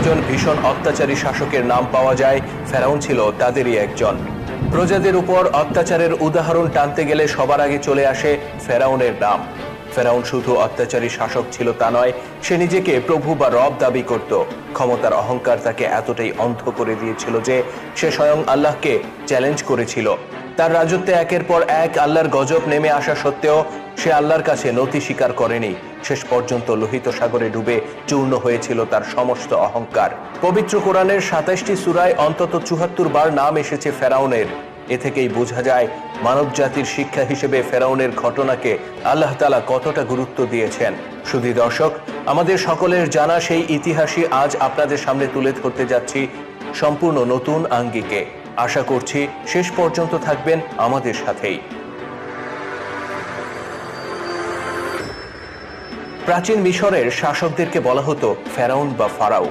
জন ভীষণ অত্যাচারী শাসকের নাম পাওয়া যায়, ফেরাউন ছিল তাদেরই একজন। প্রজাদের উপর অত্যাচারের উদাহরণ টানতে গেলে সবার আগে চলে আসে ফেরাউনের নাম। ফেরাউন শুধু অত্যাচারী শাসক ছিল তা নয়, সে নিজেকে প্রভু বা রব দাবি করত। ক্ষমতার অহংকার তাকে এতটাই অন্ধ করে দিয়েছিল যে সে স্বয়ং আল্লাহকে চ্যালেঞ্জ করেছিল। তার রাজত্বে একের পর এক আল্লাহর গজব নেমে আসা সত্ত্বেও সে আল্লাহর কাছে নতি স্বীকার করেনি। শেষ পর্যন্ত লোহিত সাগরে ডুবে চূর্ণ হয়েছিল তার সমস্ত অহংকার। পবিত্র কোরআনের ২৭টি সূরায় অন্তত ৭৪ বার নাম এসেছে ফেরাউনের। এ থেকেই বোঝা যায় মানব জাতির শিক্ষা হিসেবে ফেরাউনের ঘটনাকে আল্লাহ তাআলা কতটা গুরুত্ব দিয়েছেন। শুধু দর্শক, আমাদের সকলের জানা সেই ইতিহাসই আজ আপনাদের সামনে তুলে ধরতে যাচ্ছি সম্পূর্ণ নতুন আঙ্গিকে। আশা করছি শেষ পর্যন্ত থাকবেন আমাদের সাথেই। প্রাচীন মিশরের শাসকদেরকে বলা হতো ফেরাউন বা ফারাও।